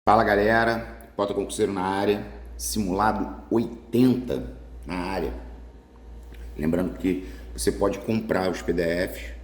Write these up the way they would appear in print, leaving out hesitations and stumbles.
Fala galera, Porta Concurseiro na área, simulado 80 na área. Lembrando que você pode comprar os PDFs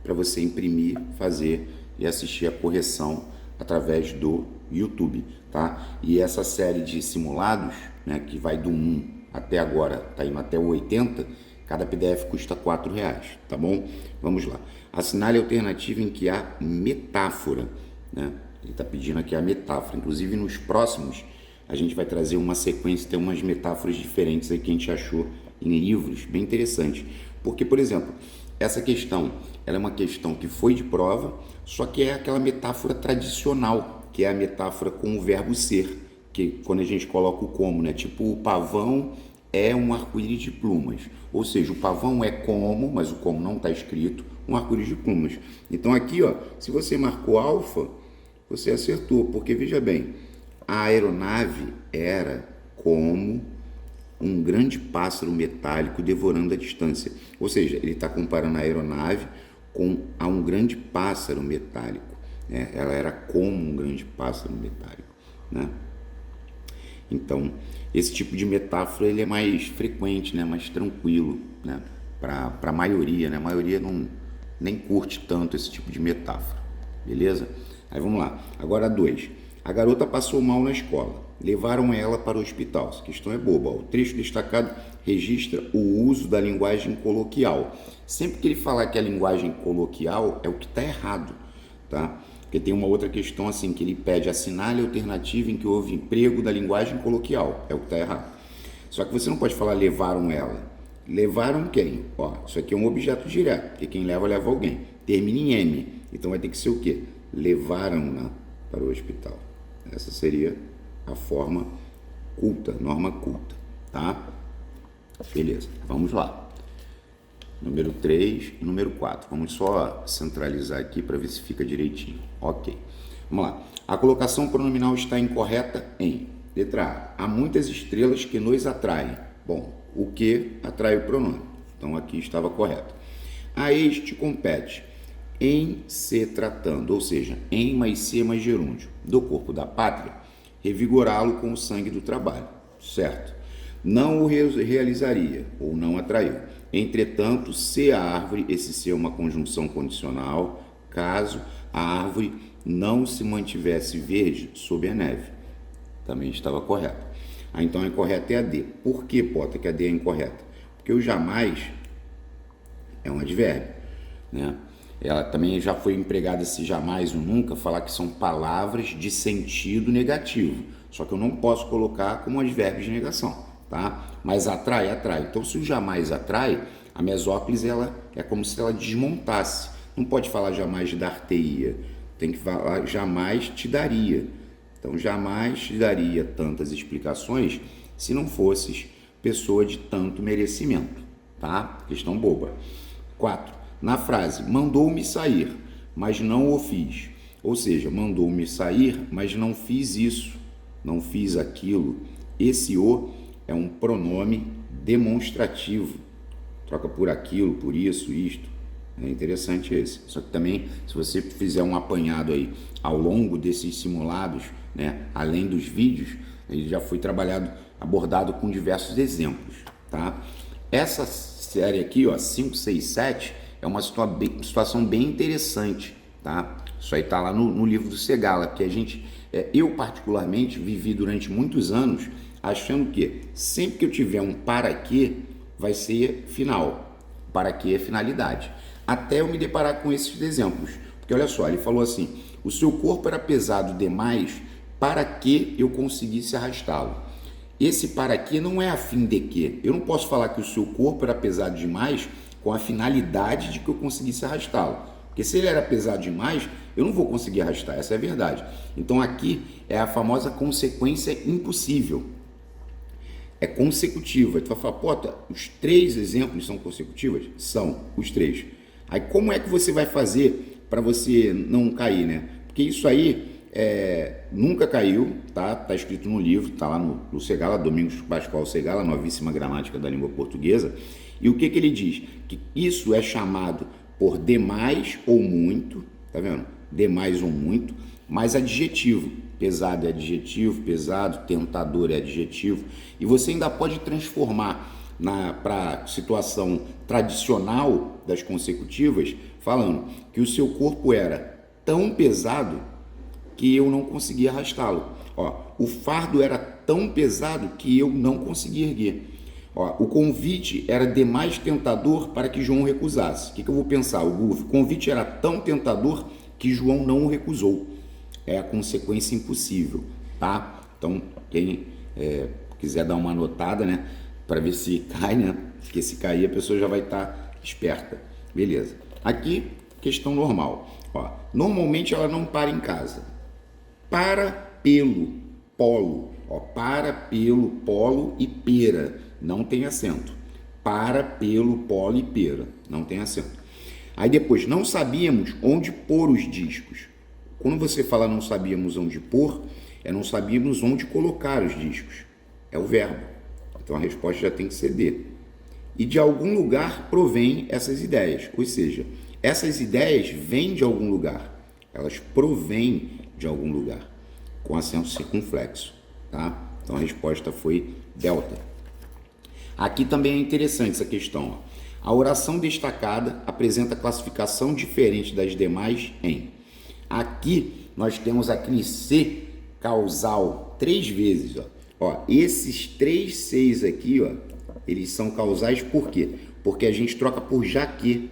para você imprimir, fazer e assistir a correção através do YouTube, tá? E essa série de simulados, né, que vai do 1 até agora, tá indo até o 80, cada PDF custa R$4, tá bom? Vamos lá. Assinale a alternativa em que há metáfora, né? Ele está pedindo aqui a metáfora. Inclusive, nos próximos, a gente vai trazer uma sequência, tem umas metáforas diferentes aí que a gente achou em livros, bem interessantes. Porque, por exemplo, essa questão, ela é uma questão que foi de prova, só que é aquela metáfora tradicional, que é a metáfora com o verbo ser, que quando a gente coloca o como, né? Tipo, o pavão é um arco-íris de plumas. Ou seja, o pavão é como, mas o como não está escrito, um arco-íris de plumas. Então aqui, ó, se você marcou alfa, você acertou, porque veja bem, a aeronave era como um grande pássaro metálico devorando a distância. Ou seja, ele está comparando a aeronave a um grande pássaro metálico, né? Ela era como um grande pássaro metálico, né? Então, esse tipo de metáfora ele é mais frequente, né? Mais tranquilo, né? Para a maioria, né? A maioria nem curte tanto esse tipo de metáfora, beleza? Aí vamos lá. Agora 2. A garota passou mal na escola. Levaram ela para o hospital. Essa questão é boba. O trecho destacado registra o uso da linguagem coloquial. Sempre que ele falar que a linguagem coloquial é o que está errado, tá? Porque tem uma outra questão assim, que ele pede assinale a alternativa em que houve emprego da linguagem coloquial. É o que está errado. Só que você não pode falar levaram ela. Levaram quem? Ó, isso aqui é um objeto direto, porque quem leva alguém. Termina em M. Então vai ter que ser o quê? Levaram-na para o hospital. Essa seria a forma culta, norma culta, tá? Beleza, vamos lá. Número 3 e número 4. Vamos só centralizar aqui para ver se fica direitinho. Ok. Vamos lá. A colocação pronominal está incorreta em letra A. Há muitas estrelas que nos atraem. Bom, o que atrai o pronome? Então aqui estava correto. A este compete em se tratando, ou seja, em mais se mais gerúndio, do corpo da pátria, revigorá-lo com o sangue do trabalho, certo? Não o realizaria, ou não atraiu. Entretanto, se a árvore, esse se é uma conjunção condicional, caso a árvore não se mantivesse verde sob a neve. Também estava correto. Então, a incorreta é a D. Por que, Pota, que a D é incorreta? Porque o jamais é um advérbio, né? Ela também já foi empregada esse jamais ou nunca, falar que são palavras de sentido negativo. Só que eu não posso colocar como advérbio de negação, tá? Mas atrai, atrai. Então, se o jamais atrai, a mesóclise ela é como se ela desmontasse. Não pode falar jamais dar-te-ia. Tem que falar jamais te daria. Então, jamais te daria tantas explicações se não fosses pessoa de tanto merecimento, tá? Questão boba. 4. Na frase, mandou-me sair, mas não o fiz. Ou seja, mandou-me sair, mas não fiz isso, não fiz aquilo. Esse o é um pronome demonstrativo. Troca por aquilo, por isso, isto. É interessante esse. Só que também, se você fizer um apanhado aí ao longo desses simulados, né, além dos vídeos, ele já foi abordado com diversos exemplos, tá? Essa série aqui, ó, 5, 6, 7, é uma situação bem interessante, tá? Isso aí tá lá no livro do Segala, que eu particularmente vivi durante muitos anos achando que sempre que eu tiver um para quê, vai ser final. Para quê é finalidade. Até eu me deparar com esses exemplos. Porque olha só, ele falou assim, o seu corpo era pesado demais para que eu conseguisse arrastá-lo. Esse para quê não é a fim de quê. Eu não posso falar que o seu corpo era pesado demais com a finalidade de que eu conseguisse arrastá-lo. Porque se ele era pesado demais, eu não vou conseguir arrastar, essa é a verdade. Então aqui é a famosa consequência impossível. É consecutiva. Tu vai falar, pô, os 3 exemplos são consecutivos? São, os 3. Aí como é que você vai fazer para você não cair, né? Porque isso aí nunca caiu, tá? Tá escrito no livro, tá lá no Segala, Domingos Pascoal Segala, Novíssima Gramática da Língua Portuguesa. E o que ele diz? Que isso é chamado por demais ou muito, tá vendo? Demais ou muito, mais adjetivo. Pesado é adjetivo, pesado, tentador é adjetivo. E você ainda pode transformar para a situação tradicional das consecutivas, falando que o seu corpo era tão pesado que eu não conseguia arrastá-lo. O fardo era tão pesado que eu não conseguia erguer. O convite era demais tentador para que João recusasse. O que eu vou pensar? O convite era tão tentador que João não o recusou. É a consequência impossível, tá? Então, quem quiser dar uma anotada, né? Para ver se cai, né? Porque se cair a pessoa já vai estar esperta. Beleza. Aqui, questão normal. Normalmente ela não para em casa. Para, pelo, polo. Para, pelo, polo e pera. Não tem acento. Para, pelo, polo e pera. Não tem acento. Aí depois, não sabíamos onde pôr os discos. Quando você fala não sabíamos onde pôr, não sabíamos onde colocar os discos. É o verbo. Então a resposta já tem que ser D. E de algum lugar provém essas ideias. Ou seja, essas ideias vêm de algum lugar. Elas provêm de algum lugar. Com acento circunflexo. Tá? Então a resposta foi delta. Aqui também é interessante essa questão. A oração destacada apresenta classificação diferente das demais em. Aqui nós temos aquele C causal 3 vezes. Esses 3 Cs aqui, eles são causais por quê? Porque a gente troca por já que.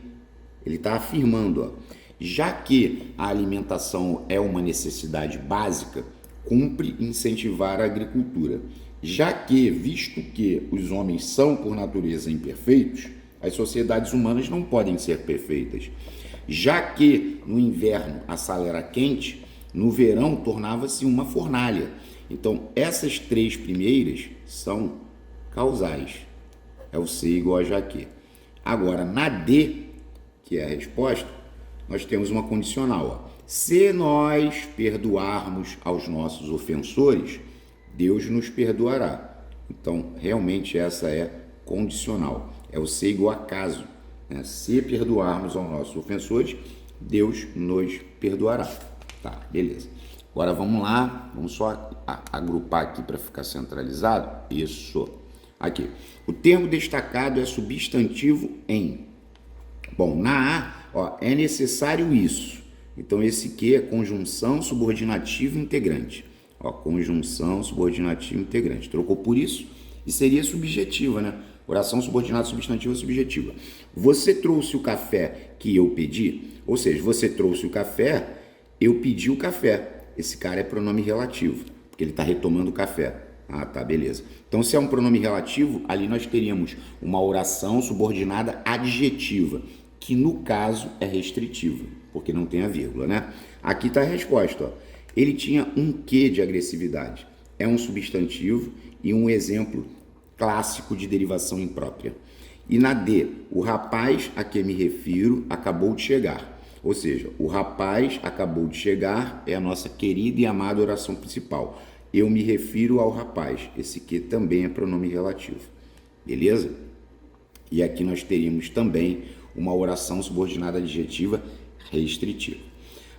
Ele está afirmando, já que a alimentação é uma necessidade básica, cumpre incentivar a agricultura. Já que, visto que os homens são por natureza imperfeitos, as sociedades humanas não podem ser perfeitas. Já que no inverno a sala era quente, no verão tornava-se uma fornalha. Então, essas 3 primeiras são causais. É o C igual a já que. Agora, na D, que é a resposta, nós temos uma condicional. Se nós perdoarmos aos nossos ofensores, Deus nos perdoará. Então, realmente essa é condicional. É o C igual a caso. Se perdoarmos aos nossos ofensores, Deus nos perdoará. Tá, beleza. Agora vamos lá, vamos só agrupar aqui para ficar centralizado. Isso. Aqui. O termo destacado é substantivo em. Bom, na A, é necessário isso. Então esse que é conjunção subordinativa integrante. Conjunção subordinativa integrante. Trocou por isso e seria subjetiva, né? Oração subordinada substantiva subjetiva. Você trouxe o café que eu pedi? Ou seja, você trouxe o café, eu pedi o café. Esse cara é pronome relativo, porque ele está retomando o café. Tá, beleza. Então, se é um pronome relativo, ali nós teríamos uma oração subordinada adjetiva, que no caso é restritiva, porque não tem a vírgula, né? Aqui está a resposta. Ele tinha um quê de agressividade. É um substantivo e um exemplo clássico de derivação imprópria. E na D, o rapaz a que me refiro acabou de chegar. Ou seja, o rapaz acabou de chegar é a nossa querida e amada oração principal. Eu me refiro ao rapaz. Esse que também é pronome relativo. Beleza? E aqui nós teríamos também uma oração subordinada adjetiva restritiva.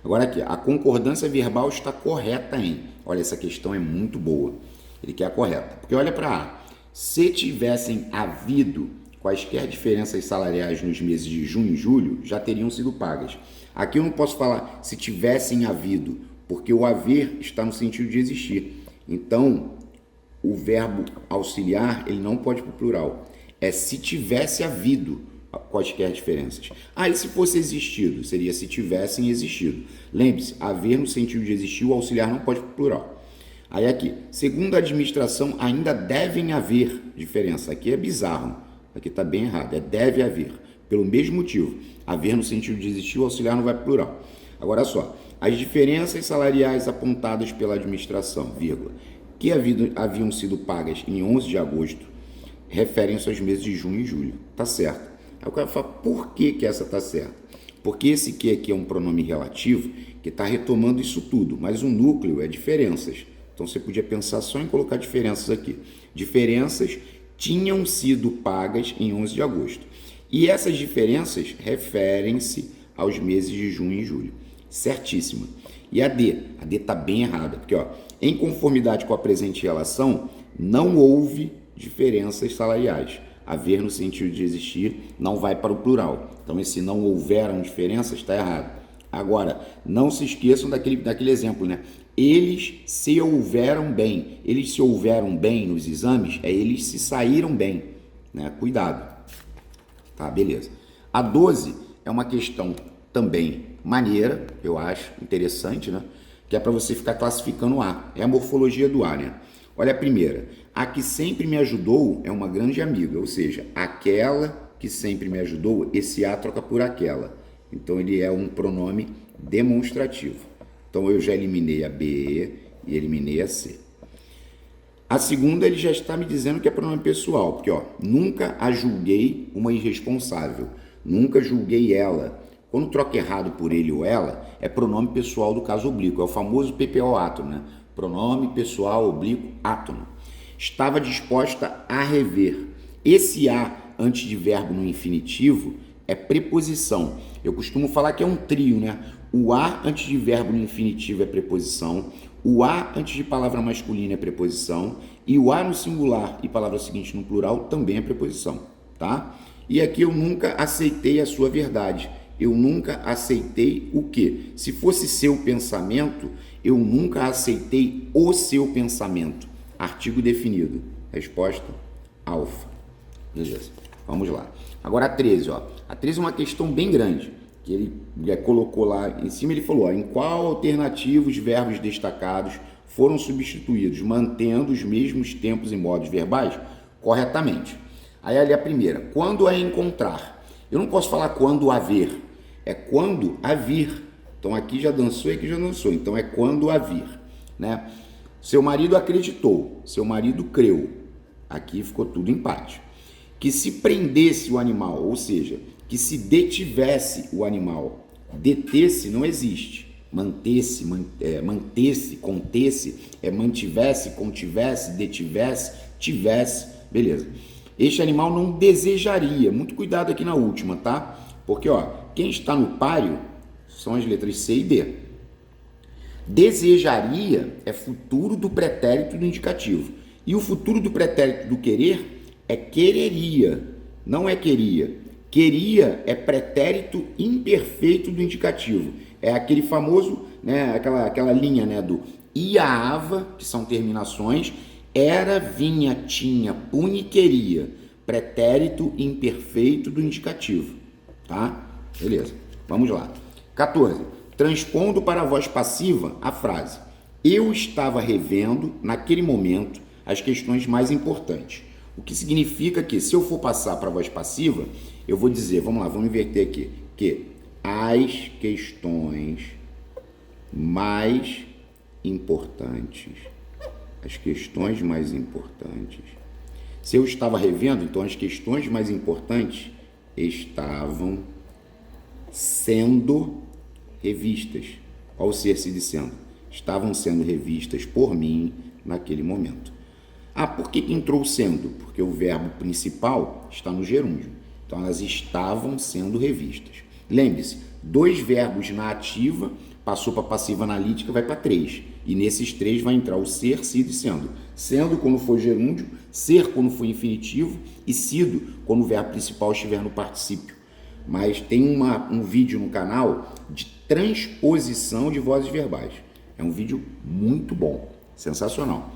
Agora aqui, a concordância verbal está correta em. Olha, essa questão é muito boa. Ele quer a correta. Porque olha para A. Se tivessem havido quaisquer diferenças salariais nos meses de junho e julho, já teriam sido pagas. Aqui eu não posso falar se tivessem havido, porque o haver está no sentido de existir. Então, o verbo auxiliar, ele não pode ir para o plural. É se tivesse havido quaisquer diferenças. E se fosse existido? Seria se tivessem existido. Lembre-se, haver no sentido de existir, o auxiliar não pode ir para o plural. Aí aqui, segundo a administração, ainda devem haver diferença. Aqui é bizarro, aqui está bem errado, deve haver. Pelo mesmo motivo, haver no sentido de existir, o auxiliar não vai para o plural. Agora só, as diferenças salariais apontadas pela administração, vírgula, que haviam sido pagas em 11 de agosto, referem-se aos meses de junho e julho. Tá certo. Aí o cara fala, por que essa tá certa? Porque esse que aqui é um pronome relativo que está retomando isso tudo, mas o núcleo é diferenças. Então você podia pensar só em colocar diferenças aqui. Diferenças tinham sido pagas em 11 de agosto. E essas diferenças referem-se aos meses de junho e julho. certíssima. E a D? A D está bem errada, porque ó, em conformidade com a presente relação, não houve diferenças salariais. Haver no sentido de existir não vai para o plural. Então esse não houveram diferenças está errado. Agora, não se esqueçam daquele exemplo, né? Eles se houveram bem. Eles se houveram bem nos exames, eles se saíram bem, né? Cuidado. Tá, beleza. A 12 é uma questão também maneira, eu acho, interessante, né? Que é para você ficar classificando o A. É a morfologia do A, né? Olha a primeira. A que sempre me ajudou é uma grande amiga, ou seja, aquela que sempre me ajudou, esse A troca por aquela. Então ele é um pronome demonstrativo. Então eu já eliminei a B e eliminei a C. A segunda, ele já está me dizendo que é pronome pessoal, porque ó, nunca a julguei uma irresponsável, nunca julguei ela. Quando troca errado por ele ou ela, é pronome pessoal do caso oblíquo, é o famoso PPO átono, né? Pronome pessoal oblíquo átono. Estava disposta a rever. Esse A antes de verbo no infinitivo é preposição. Eu costumo falar que é um trio, né? O A antes de verbo no infinitivo é preposição, o A antes de palavra masculina é preposição e o A no singular e palavra seguinte no plural também é preposição, tá? E aqui eu nunca aceitei a sua verdade. Eu nunca aceitei o quê? Se fosse seu pensamento, eu nunca aceitei o seu pensamento. Artigo definido. Resposta alfa. Beleza. Vamos lá. Agora a 13, ó. A 13 é uma questão bem grande, que ele colocou lá em cima, ele falou, ó, em qual alternativa os verbos destacados foram substituídos, mantendo os mesmos tempos e modos verbais corretamente. Aí ali a primeira, quando a encontrar. Eu não posso falar quando haver, é quando a vir. Então aqui já dançou e aqui já dançou, então é quando a vir, né? Seu marido acreditou, seu marido creu. Aqui ficou tudo empate. Que se prendesse o animal, ou seja, que se detivesse o animal. Detesse não existe. Mantesse, mantesse, contesse, mantivesse, contivesse, detivesse, tivesse, beleza. Este animal não desejaria, muito cuidado aqui na última, tá? Porque, ó, quem está no páreo são as letras C e D. Desejaria é futuro do pretérito do indicativo. E o futuro do pretérito do querer é quereria, não é queria. Queria é pretérito imperfeito do indicativo. É aquele famoso, né, aquela linha, né, do ia, ava, que são terminações, era, vinha, tinha, punha e queria. Pretérito imperfeito do indicativo, tá? Beleza, vamos lá. 14. Transpondo para a voz passiva a frase. Eu estava revendo, naquele momento, as questões mais importantes. O que significa que, se eu for passar para a voz passiva, eu vou dizer, vamos lá, vamos inverter aqui, que as questões mais importantes, se eu estava revendo, então as questões mais importantes estavam sendo revistas. Olha o ser se dizendo, estavam sendo revistas por mim naquele momento. Ah, por que entrou sendo? Porque o verbo principal está no gerúndio. Então, elas estavam sendo revistas. Lembre-se, 2 verbos na ativa, passou para passiva analítica, vai para 3. E nesses 3 vai entrar o ser, sido e sendo. Sendo quando for gerúndio, ser quando for infinitivo e sido quando o verbo principal estiver no particípio. Mas tem um vídeo no canal de transposição de vozes verbais. É um vídeo muito bom, sensacional.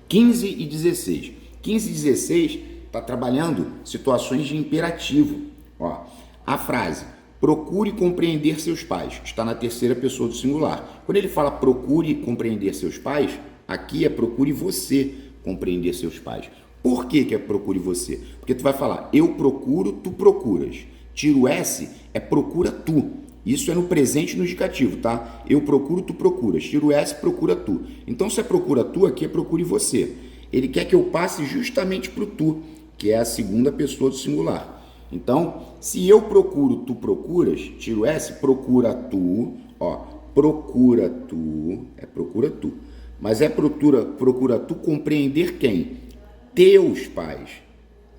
15 e 16. 15 e 16 está trabalhando situações de imperativo. Ó, a frase, procure compreender seus pais, está na terceira pessoa do singular. Quando ele fala procure compreender seus pais, aqui é procure você compreender seus pais. Por que é procure você? Porque tu vai falar, eu procuro, tu procuras. Tira o S, é procura tu. Isso é no presente e no indicativo, tá? Eu procuro, tu procuras. Tira o S, procura tu. Então, se é procura tu, aqui é procure você. Ele quer que eu passe justamente para o tu, que é a segunda pessoa do singular. Então, se eu procuro, tu procuras, tira o S, procura tu, ó, procura tu, é procura tu. Mas é procura tu compreender quem? Teus pais.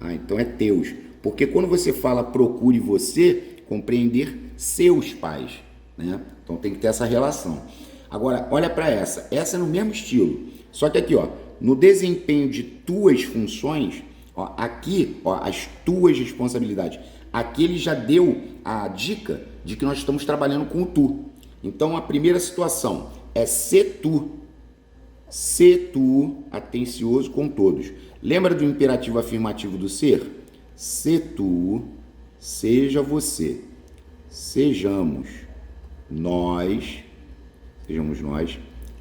Ah, então é teus. Porque quando você fala procure você, compreender seus pais. né? Então tem que ter essa relação. Agora, olha para essa é no mesmo estilo, só que aqui, ó, no desempenho de tuas funções, ó, aqui, ó, as tuas responsabilidades, aqui ele já deu a dica de que nós estamos trabalhando com o tu. Então a primeira situação é ser tu, atencioso com todos. Lembra do imperativo afirmativo do ser? Ser tu, seja você, sejamos nós,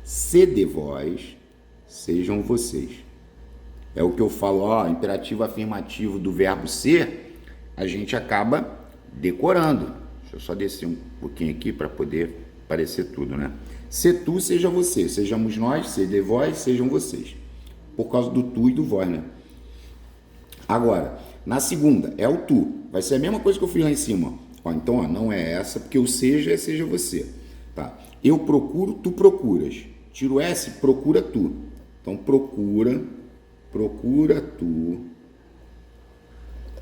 sede vós, sejam vocês. É o que eu falo, ó, imperativo afirmativo do verbo ser, a gente acaba decorando. Deixa eu só descer um pouquinho aqui para poder aparecer tudo, né? Se tu, seja você, sejamos nós, sede vós, sejam vocês. Por causa do tu e do vós, né? Agora, na segunda, é o tu. Vai ser a mesma coisa que eu fiz lá em cima, ó. Então, ó, não é essa, porque o seja é seja você, tá? Eu procuro, tu procuras. Tiro S, procura tu. Então, procura tu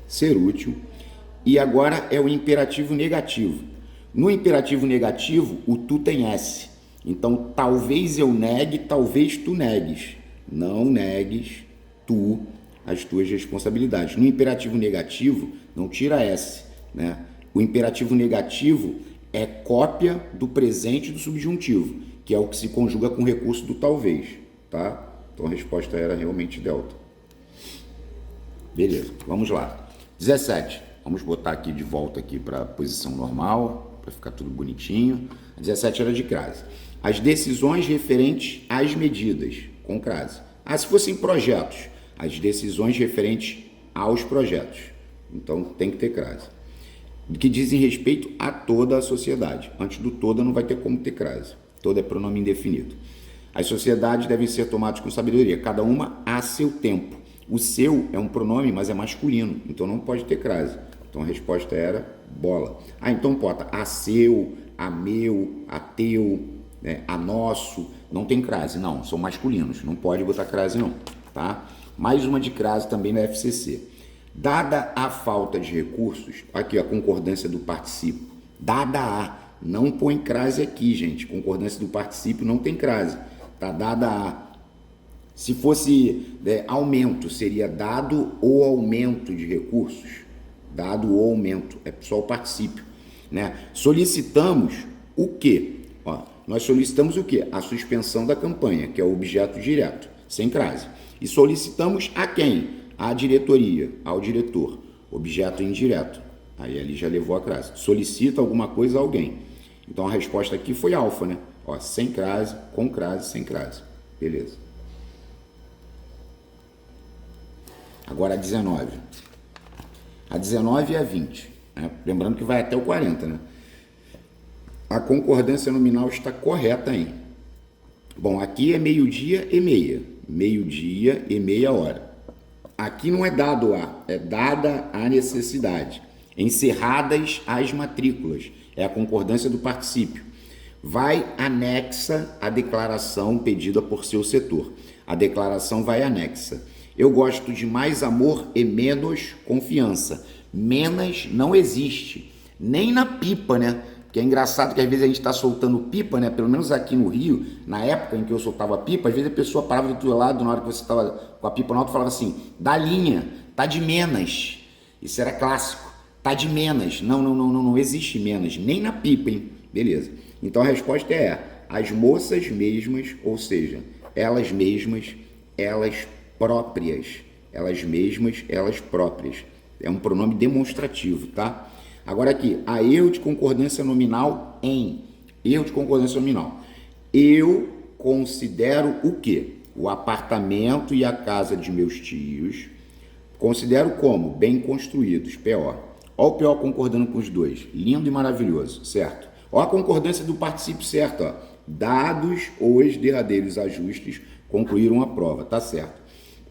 ser útil. E agora é o imperativo negativo. No imperativo negativo, o tu tem S. Então, talvez eu negue, talvez tu negues. Não negues tu as tuas responsabilidades. No imperativo negativo, não tira S, né? O imperativo negativo é cópia do presente do subjuntivo, que é o que se conjuga com o recurso do talvez, tá? Então a resposta era realmente delta. Beleza, vamos lá. 17. Vamos botar aqui de volta aqui para a posição normal, para ficar tudo bonitinho. 17 era de crase. As decisões referentes às medidas, com crase. Ah, se fossem projetos, as decisões referentes aos projetos. Então tem que ter crase. Que dizem respeito a toda a sociedade. Antes do toda não vai ter como ter crase. Toda é pronome indefinido. As sociedades devem ser tomadas com sabedoria, cada uma a seu tempo. O seu é um pronome, mas é masculino, então não pode ter crase. Então a resposta era bola. Ah, então bota a seu, a meu, a teu, né, a nosso. Não tem crase, não, são masculinos, não pode botar crase não, tá? Mais uma de crase também na FCC. Dada a falta de recursos, aqui a concordância do particípio, dada a, não põe crase aqui, gente, concordância do particípio não tem crase, tá? Dada a. Se fosse aumento, seria dado o aumento de recursos, dado o aumento, é só o particípio, né? Solicitamos o quê? Ó, nós solicitamos o quê? A suspensão da campanha, que é o objeto direto, sem crase. E solicitamos a quem? À diretoria, ao diretor, objeto indireto. Aí ali já levou a crase. Solicita alguma coisa a alguém. Então a resposta aqui foi alfa, né? Ó, sem crase, com crase, sem crase. Beleza. Agora a 19. A 19 e a 20. Né? Lembrando que vai até o 40, né? A concordância nominal está correta, hein? Bom, aqui é meio-dia e meia. Meio-dia e meia hora. Aqui não é dado a, é dada a necessidade. Encerradas as matrículas. É a concordância do particípio. Vai anexa a declaração pedida por seu setor. A declaração vai anexa. Eu gosto de mais amor e menos confiança. Menos não existe. Nem na pipa, né? Que é engraçado que às vezes a gente está soltando pipa, né? Pelo menos aqui no Rio, na época em que eu soltava pipa, às vezes a pessoa parava do teu lado na hora que você estava com a pipa no alto e falava assim, dá linha, tá de menos. Isso era clássico, tá de menos. Não existe menos, nem na pipa, hein? Beleza. Então a resposta é as moças mesmas, ou seja, elas mesmas, elas próprias. Elas mesmas, elas próprias. É um pronome demonstrativo, tá? Agora aqui, a erro de concordância nominal em. Erro de concordância nominal. Eu considero o quê? O apartamento e a casa de meus tios. Considero como? Bem construídos, PO. Ó o PO concordando com os dois. Lindo e maravilhoso, certo? Ó a concordância do particípio certo, ó. Dados os derradeiros ajustes concluíram a prova, tá certo?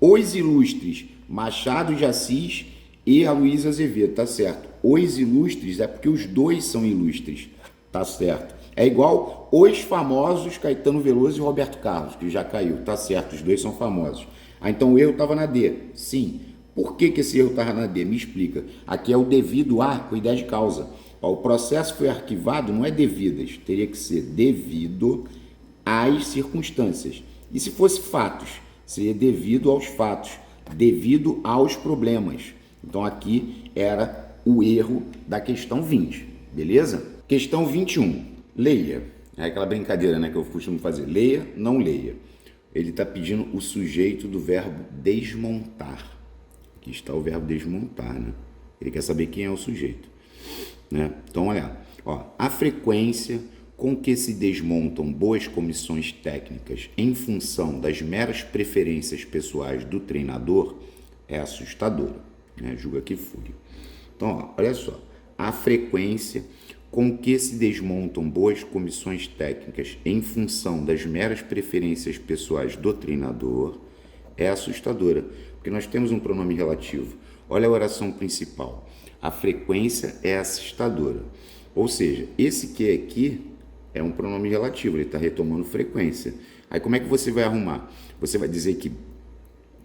Os ilustres Machado de Assis e a Luísa Azevedo, tá certo? Os ilustres é porque os dois são ilustres, tá certo? É igual os famosos Caetano Veloso e Roberto Carlos, que já caiu, tá certo? Os dois são famosos. Ah, então o erro estava na D. Sim, Por que esse erro estava na D? Me explica. Aqui é o devido a com ideia de causa. Ó, o processo foi arquivado, não é devidas, teria que ser devido às circunstâncias. E se fosse fatos, seria devido aos fatos, devido aos problemas. Então aqui era o erro da questão 20, beleza? Questão 21, leia. É aquela brincadeira, né, que eu costumo fazer. Leia, não leia. Ele está pedindo o sujeito do verbo desmontar. Aqui está o verbo desmontar, né? Ele quer saber quem é o sujeito, né? Então, olha, ó, a frequência com que se desmontam boas comissões técnicas em função das meras preferências pessoais do treinador é assustadora, né? Julga que fúria. Então, ó, olha só, a frequência com que se desmontam boas comissões técnicas em função das meras preferências pessoais do treinador é assustadora, porque nós temos um pronome relativo. Olha a oração principal. A frequência é assustadora. Ou seja, esse que aqui é um pronome relativo, ele está retomando frequência. Aí como é que você vai arrumar? Você vai dizer que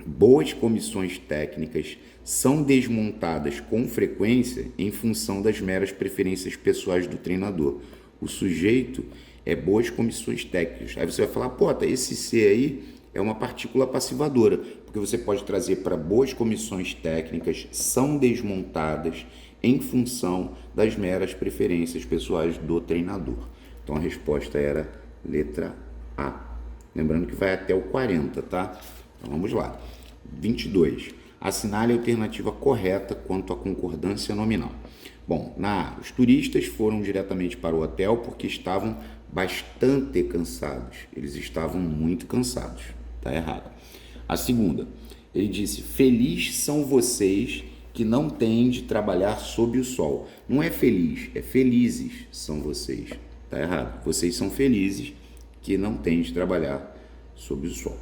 boas comissões técnicas são desmontadas com frequência em função das meras preferências pessoais do treinador. O sujeito é boas comissões técnicas. Aí você vai falar, pô, tá, esse C aí é uma partícula passivadora, porque você pode trazer para boas comissões técnicas são desmontadas em função das meras preferências pessoais do treinador. Então a resposta era letra A. Lembrando que vai até o 40, tá? Então vamos lá. 22. Assinale a alternativa correta quanto à concordância nominal. Bom, na A, os turistas foram diretamente para o hotel porque estavam bastante cansados. Eles estavam muito cansados. Está errado. A segunda, ele disse, feliz são vocês que não têm de trabalhar sob o sol. Não é feliz, é felizes são vocês. Está errado. Vocês são felizes que não têm de trabalhar sob o sol.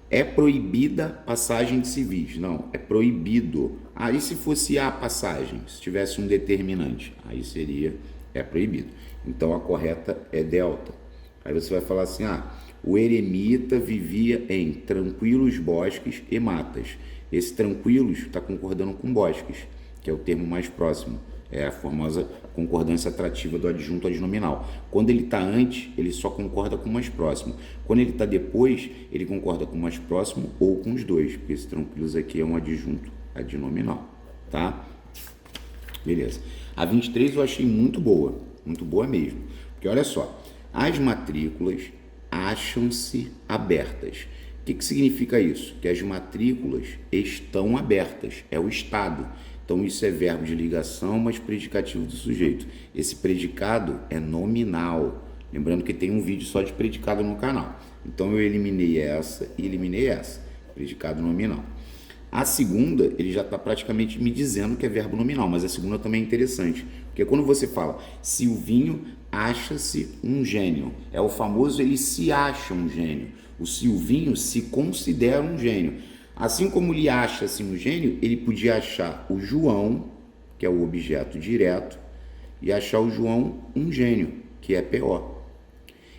É proibida passagem de civis. Não, é proibido. Aí se fosse a passagem, se tivesse um determinante, aí seria é proibido. Então a correta é delta. Aí você vai falar assim, o eremita vivia em tranquilos bosques e matas. Esse tranquilos está concordando com bosques, que é o termo mais próximo. É a famosa concordância atrativa do adjunto adnominal. Quando ele está antes, ele só concorda com o mais próximo. Quando ele está depois, ele concorda com o mais próximo ou com os dois, porque esse tranquilos aqui é um adjunto adnominal, tá? Beleza. A 23 eu achei muito boa mesmo. Porque olha só, as matrículas acham-se abertas. O que significa isso? Que as matrículas estão abertas, é o estado. Então isso é verbo de ligação, mas predicativo do sujeito. Esse predicado é nominal. Lembrando que tem um vídeo só de predicado no canal. Então eu eliminei essa e eliminei essa. Predicado nominal. A segunda, ele já está praticamente me dizendo que é verbo nominal, mas a segunda também é interessante. Porque quando você fala, Silvinho acha-se um gênio, é o famoso ele se acha um gênio. O Silvinho se considera um gênio. Assim como ele acha-se um gênio, ele podia achar o João, que é o objeto direto, e achar o João um gênio, que é PO.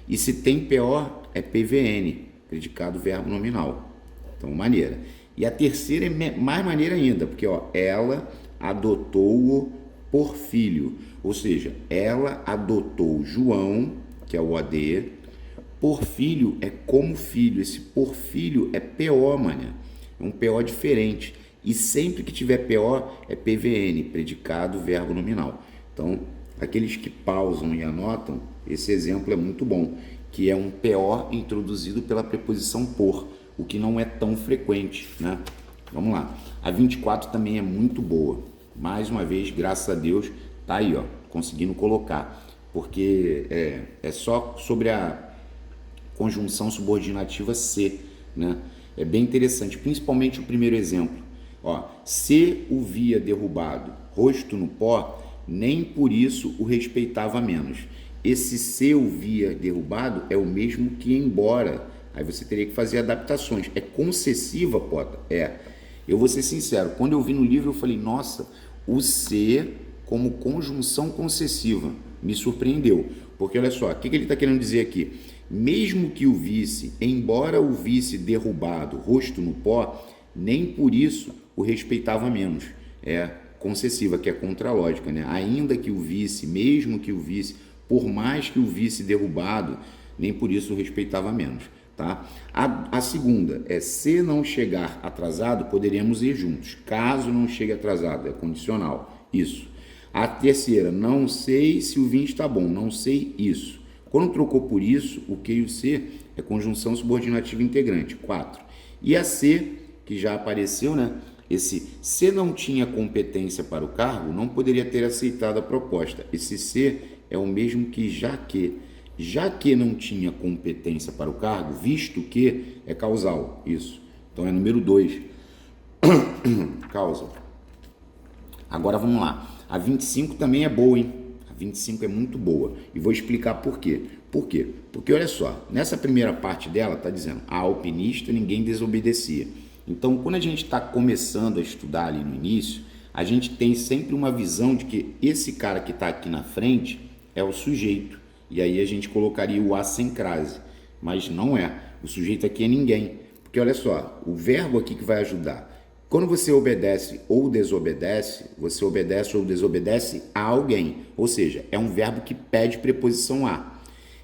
E se tem PO, é PVN, predicado verbo nominal. Então, maneira. E a terceira é mais maneira ainda, porque ela adotou-o por filho. Ou seja, ela adotou João, que é o OD, por filho é como filho. Esse por filho é PO, mané. É um PO diferente. E sempre que tiver PO é PVN, predicado verbo nominal. Então, aqueles que pausam e anotam, esse exemplo é muito bom, que é um PO introduzido pela preposição por, o que não é tão frequente, né? Vamos lá. A 24 também é muito boa. Mais uma vez, graças a Deus, tá aí, conseguindo colocar. Porque é só sobre a conjunção subordinativa se, né? É bem interessante, principalmente o primeiro exemplo. Se o via derrubado, rosto no pó, nem por isso o respeitava menos. Esse se o via derrubado é o mesmo que embora. Aí você teria que fazer adaptações. É concessiva, Pota? Eu vou ser sincero, quando eu vi no livro eu falei, nossa, o se como conjunção concessiva me surpreendeu. Porque olha só, o que ele está querendo dizer aqui? Mesmo que o visse, embora o visse derrubado, rosto no pó, nem por isso o respeitava menos. É concessiva, que é contra a lógica, né? Ainda que o visse, mesmo que o visse, por mais que o visse derrubado, nem por isso o respeitava menos, tá? A segunda é, se não chegar atrasado, poderemos ir juntos. Caso não chegue atrasado, é condicional, isso. A terceira, não sei se o vinho está bom, não sei isso. Quando trocou por isso, o que e o se é conjunção subordinativa integrante, 4. E a se, que já apareceu, né? Esse se não tinha competência para o cargo, não poderia ter aceitado a proposta. Esse se é o mesmo que já que não tinha competência para o cargo, visto que é causal, isso. Então é número 2, causa. Agora vamos lá. A 25 também é boa, hein? A 25 é muito boa. E vou explicar por quê. Por quê? Porque olha só, nessa primeira parte dela está dizendo, a alpinista ninguém desobedecia. Então, quando a gente está começando a estudar ali no início, a gente tem sempre uma visão de que esse cara que está aqui na frente é o sujeito. E aí a gente colocaria o a sem crase. Mas não é. O sujeito aqui é ninguém. Porque olha só, o verbo aqui que vai ajudar. Quando você obedece ou desobedece, você obedece ou desobedece a alguém. Ou seja, é um verbo que pede preposição a.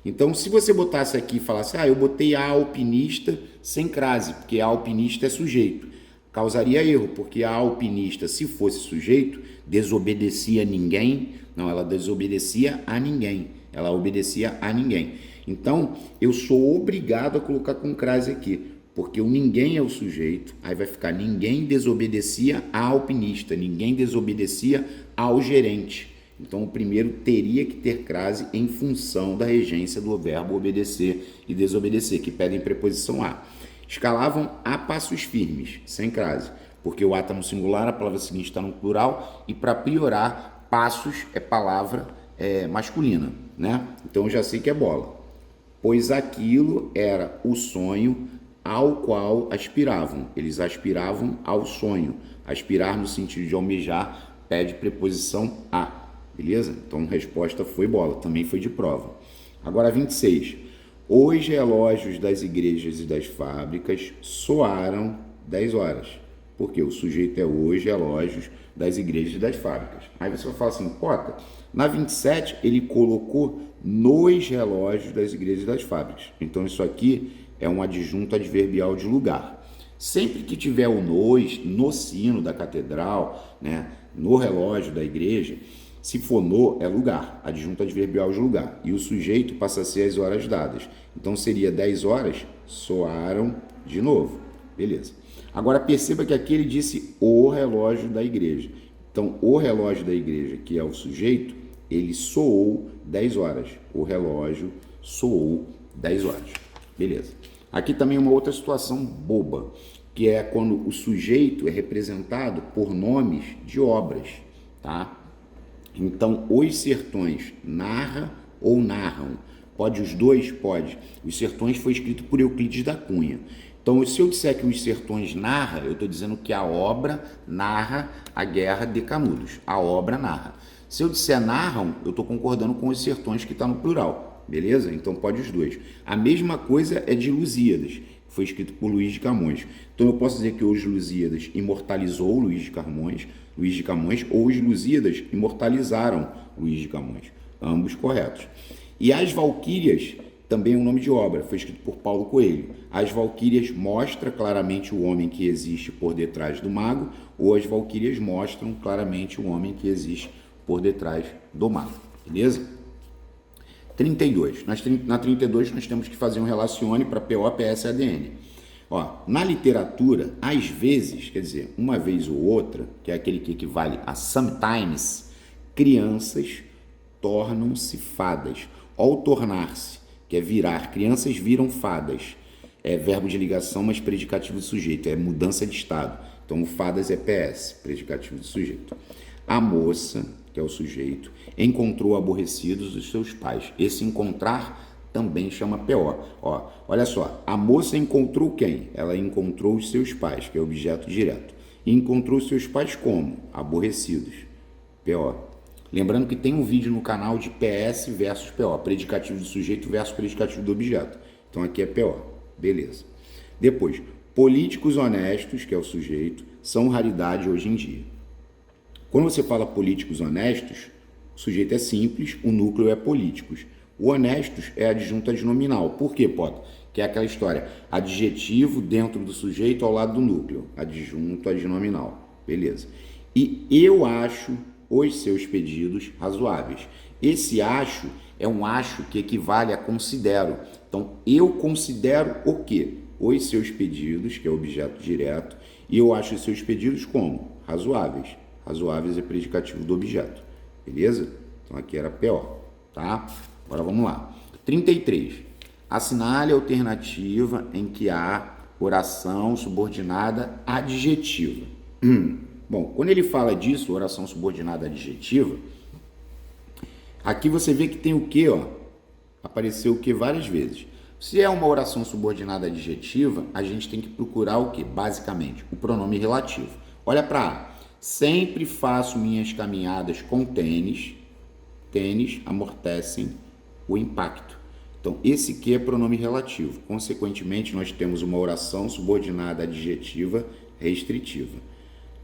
Então, se você botasse aqui e falasse, eu botei a alpinista sem crase, porque a alpinista é sujeito, causaria erro, porque a alpinista, se fosse sujeito, desobedecia a ninguém. Não, ela desobedecia a ninguém. Ela obedecia a ninguém. Então, eu sou obrigado a colocar com crase aqui, porque o ninguém é o sujeito, aí vai ficar ninguém desobedecia a alpinista, ninguém desobedecia ao gerente. Então, o primeiro teria que ter crase em função da regência do verbo obedecer e desobedecer, que pedem preposição a. Escalavam a passos firmes, sem crase, porque o a está no singular, a palavra seguinte está no plural, e para priorar, passos é palavra masculina, né? Então, eu já sei que é bola. Pois aquilo era o sonho ao qual aspiravam. Eles aspiravam ao sonho. Aspirar no sentido de almejar pede preposição a. Beleza? Então, a resposta foi bola, também foi de prova. Agora, 26. Os relógios das igrejas e das fábricas soaram 10 horas. Porque o sujeito é os relógios das igrejas e das fábricas. Aí você vai falar assim, Pota, na 27 ele colocou nos relógios das igrejas e das fábricas. Então, isso aqui é um adjunto adverbial de lugar. Sempre que tiver o nos, no sino da catedral, né, no relógio da igreja, se for no, é lugar, adjunto adverbial de lugar. E o sujeito passa a ser as horas dadas. Então, seria 10 horas, soaram de novo. Beleza. Agora, perceba que aqui ele disse o relógio da igreja. Então, o relógio da igreja, que é o sujeito, ele soou 10 horas. O relógio soou 10 horas. Beleza. Aqui também uma outra situação boba, que é quando o sujeito é representado por nomes de obras, tá? Então, os sertões narra ou narram. Pode os dois? Pode. Os sertões foi escrito por Euclides da Cunha. Então, se eu disser que os sertões narra, eu estou dizendo que a obra narra a guerra de Canudos. A obra narra. Se eu disser narram, eu estou concordando com os sertões que está no plural. Beleza? Então, pode os dois. A mesma coisa é de Lusíadas, que foi escrito por Luís de Camões. Então, eu posso dizer que os Lusíadas imortalizou Luís de Camões, ou os Lusíadas imortalizaram Luís de Camões. Ambos corretos. E as Valquírias, também é um nome de obra, foi escrito por Paulo Coelho. As Valquírias mostra claramente o homem que existe por detrás do mago, ou as Valquírias mostram claramente o homem que existe por detrás do mago. Beleza? 32. Na 32 nós temos que fazer um relacione para PO, PS e ADN. Na literatura, às vezes, quer dizer, uma vez ou outra, que é aquele que equivale a sometimes, crianças tornam-se fadas. Ao tornar-se, que é virar, crianças viram fadas. É verbo de ligação, mas predicativo de sujeito, é mudança de estado. Então, o fadas é PS, predicativo de sujeito. A moça, que é o sujeito, encontrou aborrecidos os seus pais. Esse encontrar também chama PO. Olha só, a moça encontrou quem? Ela encontrou os seus pais, que é objeto direto. E encontrou os seus pais como? Aborrecidos. PO. Lembrando que tem um vídeo no canal de PS versus PO, predicativo do sujeito versus predicativo do objeto. Então aqui é PO. Beleza. Depois, Políticos honestos, que é o sujeito, são raridade hoje em dia. Quando você fala políticos honestos, o sujeito é simples, o núcleo é políticos. O honestos é adjunto adnominal. Por quê, Poto? Que é aquela história, adjetivo dentro do sujeito ao lado do núcleo, adjunto adnominal. Beleza. E eu acho os seus pedidos razoáveis. Esse acho é um acho que equivale a considero. Então, eu considero o quê? Os seus pedidos, que é o objeto direto, e eu acho os seus pedidos como? Razoáveis. Razoáveis é predicativo do objeto. Beleza? Então, aqui era PO, tá? Agora vamos lá. 33. Assinale a alternativa em que há oração subordinada adjetiva. Bom, quando ele fala disso, oração subordinada adjetiva, aqui você vê que tem o que, ó? Apareceu o que várias vezes. Se é uma oração subordinada adjetiva, a gente tem que procurar o que? Basicamente, o pronome relativo. Olha para A. Sempre faço minhas caminhadas com tênis. Tênis amortecem o impacto. Então, esse que é pronome relativo. Consequentemente, nós temos uma oração subordinada adjetiva restritiva.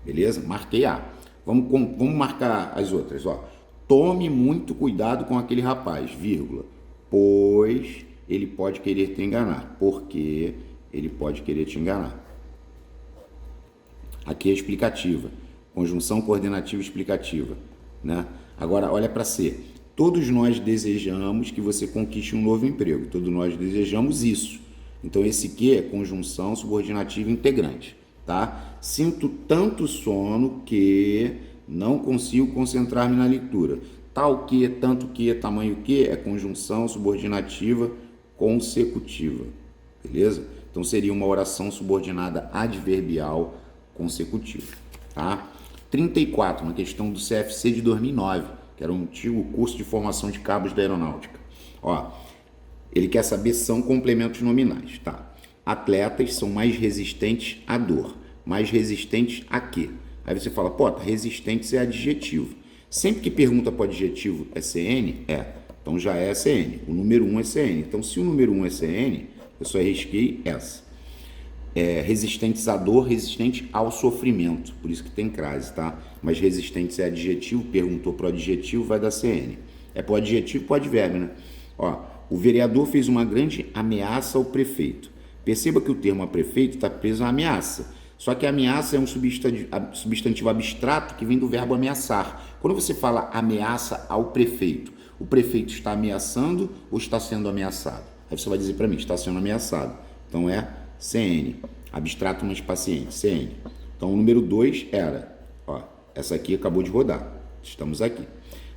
Beleza? Marquei A. Vamos marcar as outras. Ó. Tome muito cuidado com aquele rapaz, vírgula, pois ele pode querer te enganar. Porque ele pode querer te enganar. Aqui é explicativa. Conjunção coordenativa explicativa. Né? Agora, olha para C. Todos nós desejamos que você conquiste um novo emprego. Todos nós desejamos isso. Então, esse que é conjunção subordinativa integrante. Tá? Sinto tanto sono que não consigo concentrar-me na leitura. Tal que, tanto que, tamanho que é conjunção subordinativa consecutiva. Beleza? Então, seria uma oração subordinada adverbial consecutiva. Tá? 34, uma questão do CFC de 2009, que era um antigo curso de formação de cabos da aeronáutica. Ó, ele quer saber são complementos nominais, tá? Atletas são mais resistentes à dor. Mais resistentes a quê? Aí você fala, pô, resistentes é adjetivo. Sempre que pergunta para o adjetivo é CN, então já é CN. O número 1 é CN. Então, se o número 1 é CN, eu só risquei essa. Resistentes à dor, resistente ao sofrimento. Por isso que tem crase, tá? Mas resistentes é adjetivo, perguntou para o adjetivo, vai dar CN. É para o adjetivo, para o advérbio, né? Ó, o vereador fez uma grande ameaça ao prefeito. Perceba que o termo a prefeito está preso à ameaça. Só que a ameaça é um substantivo abstrato que vem do verbo ameaçar. Quando você fala ameaça ao prefeito, o prefeito está ameaçando ou está sendo ameaçado? Aí você vai dizer para mim, está sendo ameaçado. Então é CN, abstrato mas paciente, CN. Então o número 2 era, ó, essa aqui acabou de rodar, estamos aqui.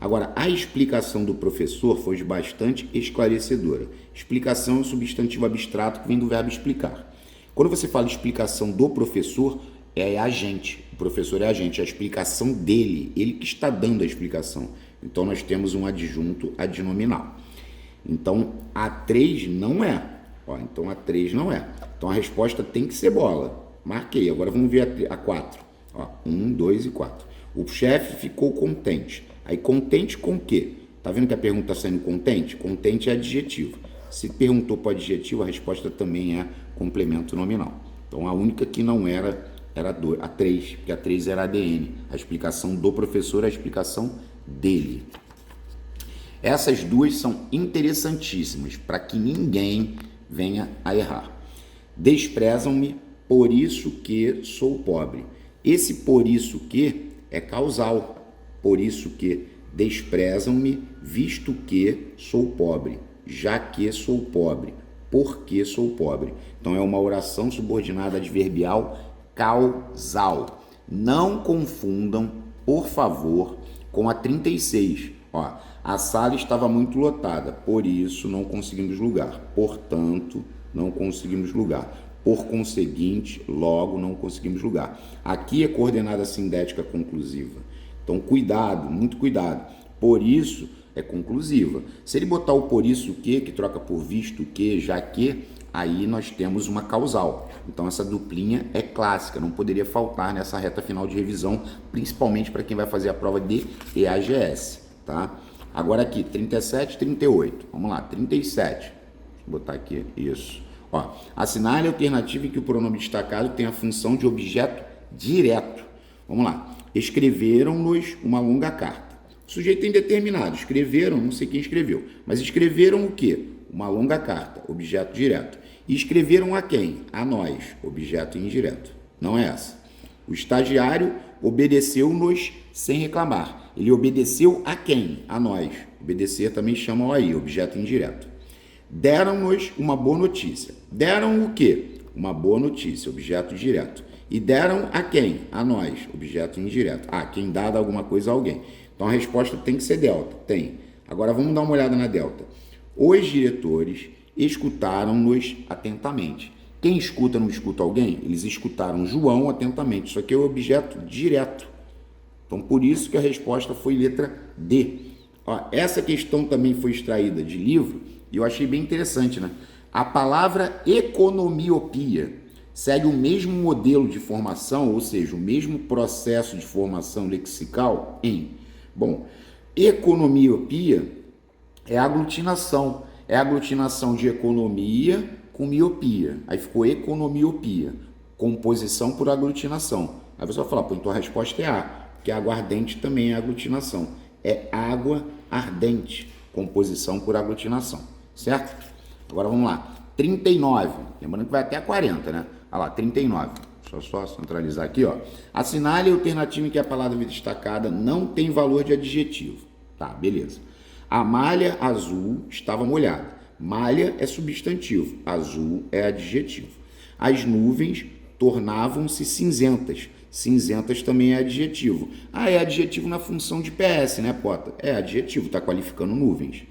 Agora, a explicação do professor foi bastante esclarecedora. Explicação é um substantivo abstrato que vem do verbo explicar. Quando você fala explicação do professor, é agente. O professor é agente, é a explicação dele, ele que está dando a explicação. Então, nós temos um adjunto adnominal. Então, a 3 não é. Ó, então, a 3 não é. Então, a resposta tem que ser bola. Marquei. Agora, vamos ver a 4. Ó, 1, 2 e 4. O chefe ficou contente. Aí, contente com o quê? Tá vendo que a pergunta está sendo contente? Contente é adjetivo. Se perguntou para o adjetivo, a resposta também é complemento nominal. Então, a única que não era a 3, porque a 3 era ADN. A explicação do professor é a explicação dele. Essas duas são interessantíssimas para que ninguém venha a errar. Desprezam-me, por isso que sou pobre. Esse por isso que é causal. Por isso que desprezam-me, visto que sou pobre. Já que sou pobre. Porque sou pobre. Então, é uma oração subordinada adverbial causal. Não confundam, por favor, com a 36. Ó, a sala estava muito lotada, por isso não conseguimos lugar. Portanto, não conseguimos lugar. Por conseguinte, logo não conseguimos lugar. Aqui é coordenada sindética conclusiva. Então, cuidado, muito cuidado. Por isso é conclusiva. Se ele botar o por isso que troca por visto que, já que, aí nós temos uma causal. Então, essa duplinha é clássica, não poderia faltar nessa reta final de revisão, principalmente para quem vai fazer a prova de EAGS, tá? Agora aqui, 37, 38. Vamos lá, 37. Deixa eu botar aqui, isso. Ó, assinale a alternativa em que o pronome destacado tem a função de objeto direto. Vamos lá. Escreveram-nos uma longa carta. O sujeito é indeterminado. Escreveram, não sei quem escreveu, mas escreveram o quê? Uma longa carta, objeto direto. E escreveram a quem? A nós, objeto indireto. Não é essa. O estagiário obedeceu-nos sem reclamar. Ele obedeceu a quem? A nós. Obedecer também chama o aí, objeto indireto. Deram-nos uma boa notícia. Deram o quê? Uma boa notícia, objeto direto. E deram a quem? A nós, objeto indireto. Ah, quem dá alguma coisa a alguém. Então a resposta tem que ser delta. Tem. Agora vamos dar uma olhada na delta. Os diretores escutaram-nos atentamente. Quem escuta não escuta alguém? Eles escutaram João atentamente. Isso aqui é o objeto direto. Então por isso que a resposta foi letra D. Ó, essa questão também foi extraída de livro e eu achei bem interessante, né? A palavra economiopia segue o mesmo modelo de formação, ou seja, o mesmo processo de formação lexical em... Bom, economiopia é aglutinação. É aglutinação de economia com miopia. Aí ficou economiopia. Composição por aglutinação. Aí você vai falar, pô, então a resposta é A, porque aguardente também é aglutinação. É água ardente. Composição por aglutinação. Certo? Agora vamos lá. 39. Lembrando que vai até 40, né? Olha lá, 39. Deixa eu só centralizar aqui, ó. Assinale a alternativa em que a palavra destacada não tem valor de adjetivo. Tá, beleza. A malha azul estava molhada. Malha é substantivo, azul é adjetivo. As nuvens tornavam-se cinzentas. Cinzentas também é adjetivo. Ah, é adjetivo na função de PS, né, Pota? É adjetivo, está qualificando nuvens.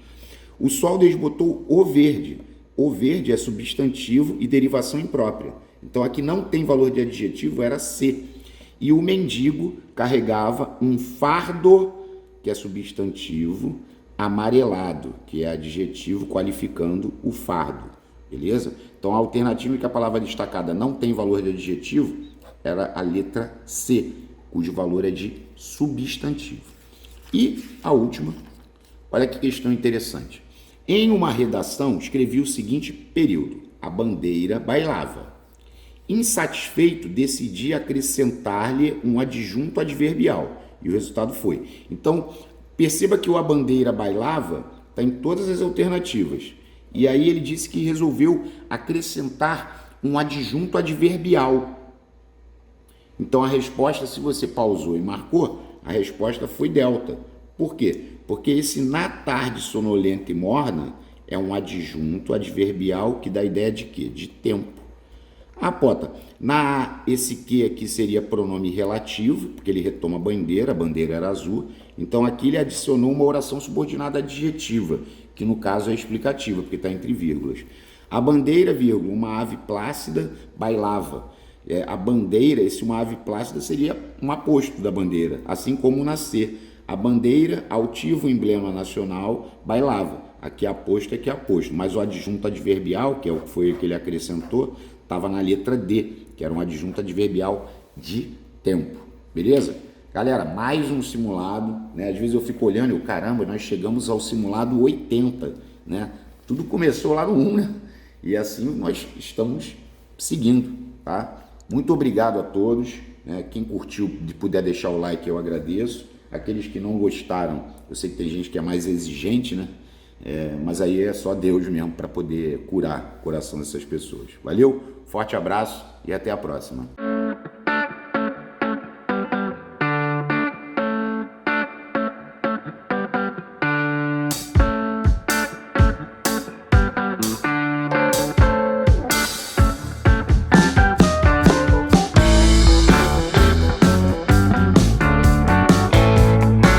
O sol desbotou o verde. O verde é substantivo e derivação imprópria. Então aqui não tem valor de adjetivo, era C. E o mendigo carregava um fardo, que é substantivo, amarelado, que é adjetivo qualificando o fardo. Beleza? Então a alternativa em que a palavra destacada não tem valor de adjetivo era a letra C, cujo valor é de substantivo. E a última, olha que questão interessante. Em uma redação, escrevi o seguinte período: a bandeira bailava. Insatisfeito, decidi acrescentar-lhe um adjunto adverbial. E o resultado foi. Então, perceba que o a bandeira bailava está em todas as alternativas. E aí ele disse que resolveu acrescentar um adjunto adverbial. Então a resposta, se você pausou e marcou, a resposta foi delta. Por quê? Porque esse na tarde sonolenta e morna é um adjunto adverbial que dá ideia de quê? De tempo. Ah, Pota, esse que aqui seria pronome relativo, porque ele retoma a bandeira era azul. Então aqui ele adicionou uma oração subordinada adjetiva, que no caso é explicativa, porque está entre vírgulas. A bandeira, vírgula, uma ave plácida bailava. A bandeira, uma ave plácida seria um aposto da bandeira, assim como nascer. A bandeira, altivo emblema nacional, bailava. Aqui aposto, aqui aposto. Mas o adjunto adverbial, que foi o que ele acrescentou, estava na letra D, que era um adjunto adverbial de tempo. Beleza? Galera, mais um simulado, né? Às vezes eu fico olhando e caramba, nós chegamos ao simulado 80, né? Tudo começou lá no 1, né? E assim nós estamos seguindo, tá? Muito obrigado a todos, né? Quem curtiu e puder deixar o like, eu agradeço. Aqueles que não gostaram, eu sei que tem gente que é mais exigente, né? Mas aí é só Deus mesmo para poder curar o coração dessas pessoas. Valeu, forte abraço e até a próxima.